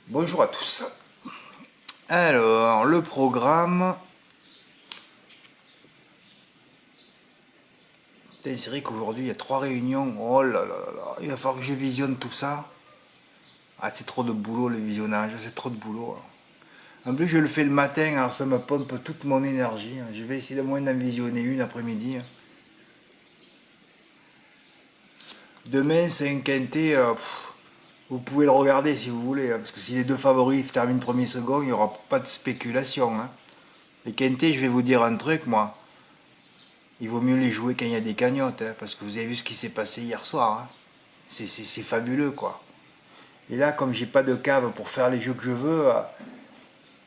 Bonjour à tous. Alors, le programme. Putain, c'est vrai qu'aujourd'hui il y a 3 réunions. Oh là là là là. Il va falloir que je visionne tout ça. Ah, c'est trop de boulot le visionnage, c'est trop de boulot. En plus, je le fais le matin, alors ça me pompe toute mon énergie. Je vais essayer de moins d'en visionner une après-midi. Demain, c'est un quintet. Vous pouvez le regarder si vous voulez, parce que si les deux favoris terminent premier second, il n'y aura pas de spéculation. Les quintets, je vais vous dire un truc, moi. Il vaut mieux les jouer quand il y a des cagnottes, parce que vous avez vu ce qui s'est passé hier soir. C'est fabuleux, quoi. Et là, comme j'ai pas de cave pour faire les jeux que je veux,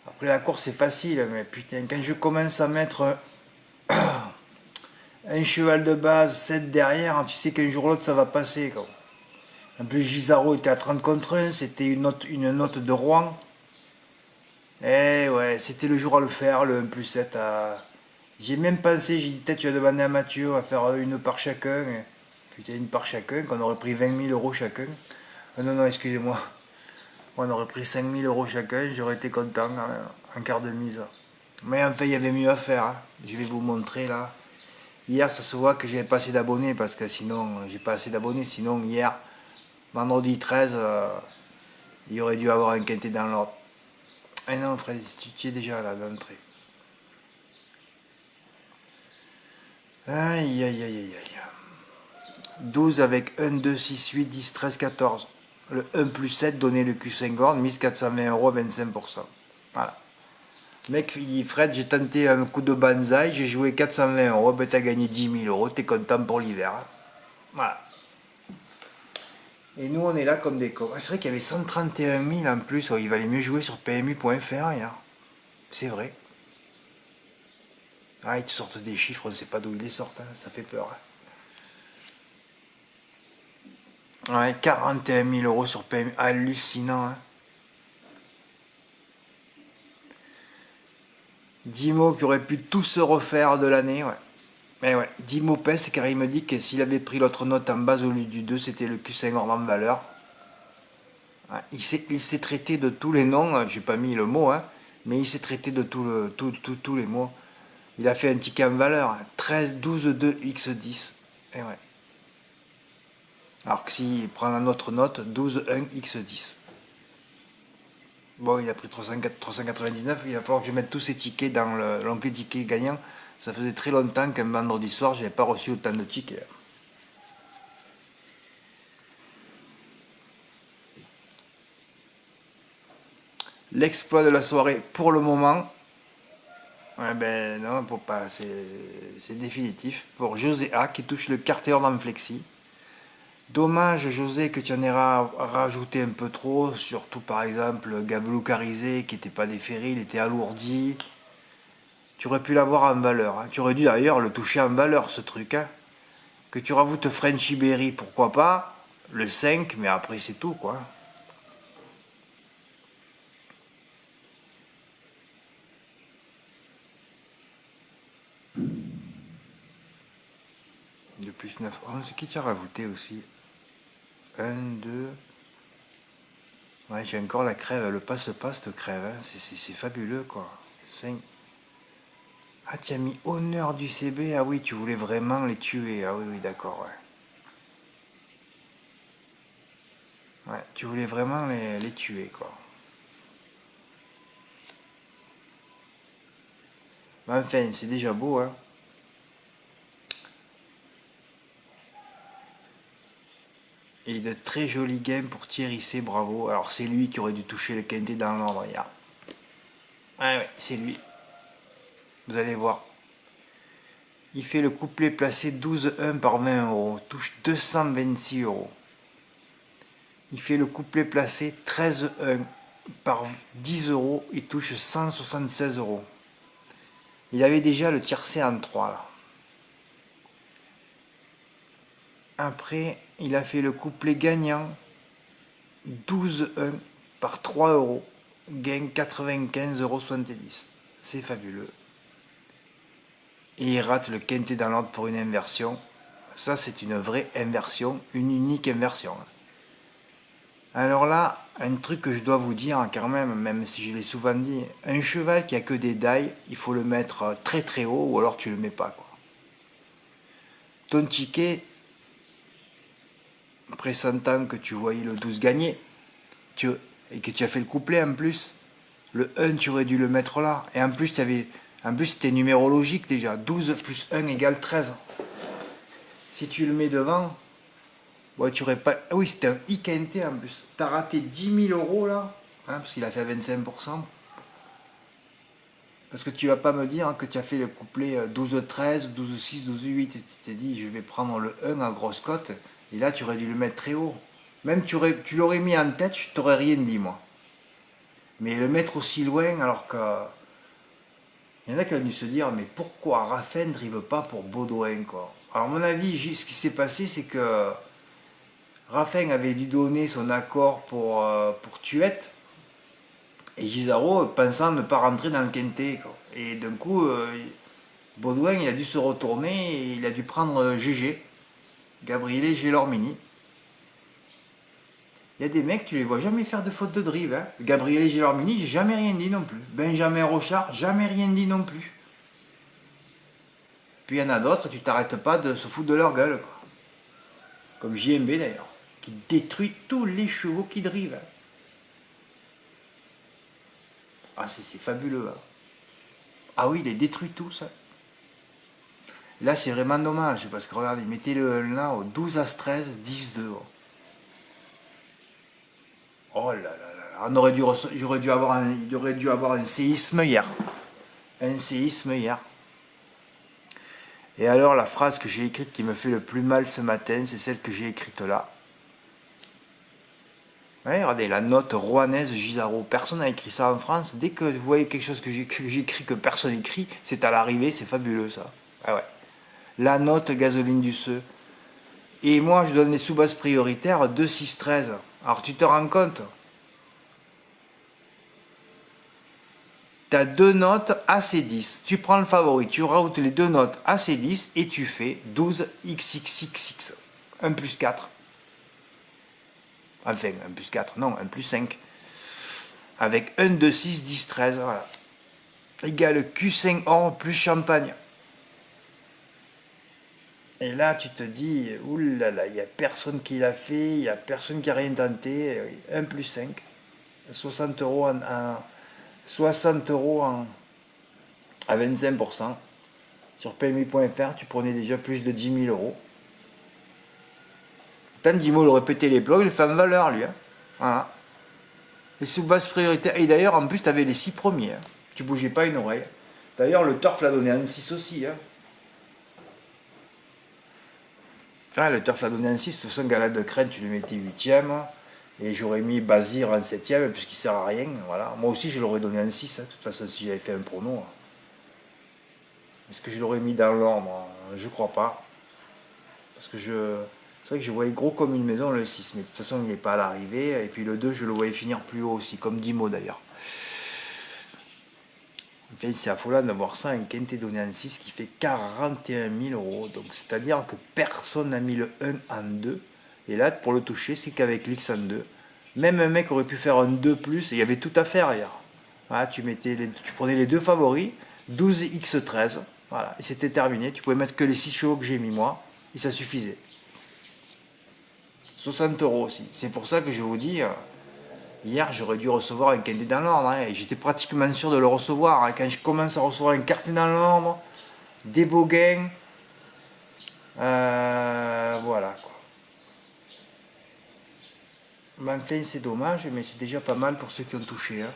après la course c'est facile, mais putain, quand je commence à mettre un cheval de base, 7 derrière, tu sais qu'un jour ou l'autre ça va passer, quoi. En plus, Gisaro était à 30 contre 1, c'était une note de Rouen. Eh ouais, c'était le jour à le faire, le 1 plus 7 à... J'ai même pensé, j'ai dit peut-être tu vas demander à Mathieu à faire une par chacun. Putain, une par chacun, qu'on aurait pris 20 000 euros chacun. Non, non, excusez-moi. On aurait pris 5 000 euros chacun, j'aurais été content en quart de mise. Mais enfin, il y avait mieux à faire. Je vais vous montrer là. Hier, ça se voit que j'avais pas assez d'abonnés parce que sinon, j'ai pas assez d'abonnés. Sinon, hier, vendredi 13, il aurait dû avoir un quintet dans l'ordre. Ah non, Fred, tu es déjà là, d'entrée. Aïe, aïe, aïe, aïe, aïe. 12 avec 1, 2, 6, 8, 10, 13, 14. Le 1 plus 7 donnait le Q5 Gord, mise 420 euros, 25%. Voilà. Mec, il dit Fred, j'ai tenté un coup de banzai, j'ai joué 420 euros, ben t'as gagné 10 000 euros, t'es content pour l'hiver. Voilà. Et nous, on est là comme des cons. C'est vrai qu'il y avait 131 000 en plus, il valait mieux jouer sur PMU.fr hier. C'est vrai. Ah, ils te sortent des chiffres, on ne sait pas d'où ils les sortent, ça fait peur. Ouais, 41 000 euros sur PMU, hallucinant. 10 mots qui auraient pu tout se refaire de l'année, ouais. Mais ouais, 10 mots pèse car il me dit que s'il avait pris l'autre note en base au lieu du 2, c'était le Q5 hors en valeur. Ouais, il s'est traité de tous les noms, j'ai pas mis le mot, mais il s'est traité de tous les mots. Il a fait un ticket en valeur, 13, 12, 2, X10. Et ouais. Alors que s'il prend la autre note, 12, 1, X10. Bon, il a pris 399, il va falloir que je mette tous ces tickets dans l'onglet ticket gagnant. Ça faisait très longtemps qu'un vendredi soir, je n'avais pas reçu autant de tickets. L'exploit de la soirée pour le moment. Ouais, ben non, pour pas, c'est définitif. Pour José A qui touche le quartier dans le flexi. Dommage, José, que tu en aies rajouté un peu trop, surtout par exemple Gablou Carizé qui n'était pas déféré, il était alourdi. Tu aurais pu l'avoir en valeur. Tu aurais dû d'ailleurs le toucher en valeur ce truc. Que tu rajoutes Frenchy Berry, pourquoi pas. Le 5, mais après c'est tout quoi. De plus 9, 11, qui tu as rajouté aussi? 1, 2. Ouais, j'ai encore la crève, le passe-passe de crève, c'est fabuleux quoi. 5. Ah, tu as mis honneur du CB, ah oui, tu voulais vraiment les tuer, ah oui, oui, d'accord, ouais. Ouais, tu voulais vraiment les tuer quoi. Mais enfin, c'est déjà beau, hein. Et de très jolis games pour Thierry C, bravo. Alors c'est lui qui aurait dû toucher le quintet dans l'ordre hier. Ah ouais, c'est lui. Vous allez voir. Il fait le couplet placé 12-1 par 20 euros. Touche 226 euros. Il fait le couplet placé 13-1 par 10 euros. Il touche 176 euros. Il avait déjà le tiercé en 3 là. Après, il a fait le couplet gagnant 12-1 par 3 euros. Gain 95,70 euros. C'est fabuleux. Et il rate le quintet dans l'ordre pour une inversion. Ça, c'est une vraie inversion, une unique inversion. Alors là, un truc que je dois vous dire quand même, même si je l'ai souvent dit, un cheval qui a que des dailles, il faut le mettre très très haut ou alors tu le mets pas quoi. Ton ticket, pressentant que tu voyais le 12 gagner, et que tu as fait le couplet en plus, le 1 tu aurais dû le mettre là. Et en plus, c'était numérologique déjà. 12 plus 1 égale 13. Si tu le mets devant, ouais, tu aurais pas. Ah oui, c'était un IKNT en plus. T'as raté 10 000 € là, hein, parce qu'il a fait 25%. Parce que tu vas pas me dire que tu as fait le couplet 12-13, 12-6, 12-8. Et tu t'es dit, je vais prendre le 1 en grosse cote. Et là, tu aurais dû le mettre très haut. Même tu l'aurais mis en tête, je t'aurais rien dit, moi. Mais le mettre aussi loin, alors que. Il y en a qui ont dû se dire, mais pourquoi Raffin ne drive pas pour Baudouin, quoi. Alors, à mon avis, ce qui s'est passé, c'est que Raffin avait dû donner son accord pour Tuette. Et Gisaro pensant ne pas rentrer dans le quintet, quoi. Et d'un coup, Baudouin, il a dû se retourner et il a dû prendre GG, Gabriele Gelormini. Il y a des mecs, tu les vois jamais faire de faute de drive. Hein. Gabriele Gelormini, j'ai jamais rien dit non plus. Benjamin Rochard, jamais rien dit non plus. Puis il y en a d'autres, tu t'arrêtes pas de se foutre de leur gueule, quoi. Comme JMB d'ailleurs, qui détruit tous les chevaux qui drivent. Hein. Ah, c'est fabuleux. Hein. Ah oui, il les détruit tous. Hein. Là, c'est vraiment dommage, parce que regardez, mettez-le là au 12 As 13, 10-2. Oh là là là, il aurait dû avoir un séisme hier. Un séisme hier. Et alors, la phrase que j'ai écrite qui me fait le plus mal ce matin, c'est celle que j'ai écrite là. Ouais, regardez, la note rouennaise Gisaro. Personne n'a écrit ça en France. Dès que vous voyez quelque chose que j'écris que personne écrit, c'est à l'arrivée, c'est fabuleux ça. Ah ouais. La note gasoline du Seu. Et moi, je donne les sous-bases prioritaires 2, 6, 13. Alors, tu te rends compte? Tu as deux notes AC10. Tu prends le favori, tu rajoutes les deux notes AC10 et tu fais 12 XXXX. 1 plus 4. Enfin, 1 plus 4, non, 1 plus 5. Avec 1, 2, 6, 10, 13. Voilà. Égale Q5 or plus champagne. Et là, tu te dis, oulala, il n'y a personne qui l'a fait, il n'y a personne qui a rien tenté. 1 plus 5. 60 euros 60 euros à 25%. Sur PMI.fr, tu prenais déjà plus de 10 000 €. Tant Dimo le répétait les plots, il fait en valeur, lui. Hein. Voilà. Et sous basse prioritaire. Et d'ailleurs, en plus, tu avais les 6 premiers. Hein. Tu bougeais pas une oreille. D'ailleurs, le turf l'a donné un 6 aussi. Hein. Ah, le turf l'a donné un 6. De toute façon, Galade de Crène, tu le mettais 8ème. Et j'aurais mis Bazir en 7ème, puisqu'il sert à rien. Voilà. Moi aussi, je l'aurais donné un 6. Hein. De toute façon, si j'avais fait un prono. Hein. Est-ce que je l'aurais mis dans l'ordre? Je crois pas. Parce que c'est vrai que je voyais gros comme une maison le 6, mais de toute façon il n'est pas à l'arrivée. Et puis le 2, je le voyais finir plus haut aussi, comme Dimo d'ailleurs. Enfin, c'est affolant de voir ça, un quintet donné en 6 qui fait 41 000 €. Donc c'est-à-dire que personne n'a mis le 1 en 2. Et là, pour le toucher, c'est qu'avec l'X en 2. Même un mec aurait pu faire un 2 plus, et il y avait tout à faire hier. Voilà, tu prenais les deux favoris, 12x13, voilà, et c'était terminé. Tu pouvais mettre que les 6 chevaux que j'ai mis moi, et ça suffisait. 60 € aussi. C'est pour ça que je vous dis, hier j'aurais dû recevoir un quintet dans l'ordre, hein, et j'étais pratiquement sûr de le recevoir. Hein. Quand je commence à recevoir un quintet dans l'ordre, des beaux gains, voilà quoi. Mais enfin, c'est dommage, mais c'est déjà pas mal pour ceux qui ont touché. Hein.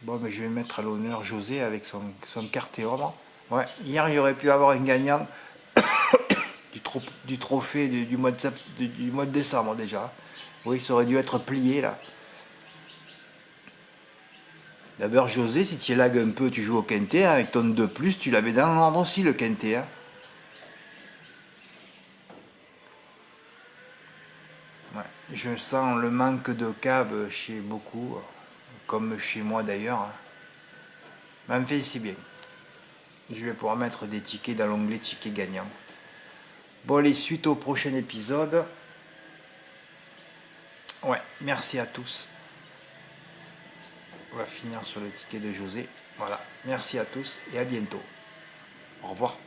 Bon, mais je vais mettre à l'honneur José avec son cartéombre. Ouais, hier, il aurait pu avoir une gagnante du trophée du mois de décembre déjà. Oui, ça aurait dû être plié là. D'abord, José, si tu lagues un peu, tu joues au quintet. Hein, avec ton 2 plus, tu l'avais dans l'ordre aussi, le quintet. Hein. Ouais. Je sens le manque de câble chez beaucoup, comme chez moi d'ailleurs. Hein. Mais enfin, c'est bien. Je vais pouvoir mettre des tickets dans l'onglet tickets gagnants. Bon, allez, suite au prochain épisode. Ouais, merci à tous. On va finir sur le ticket de José. Voilà, merci à tous et à bientôt. Au revoir.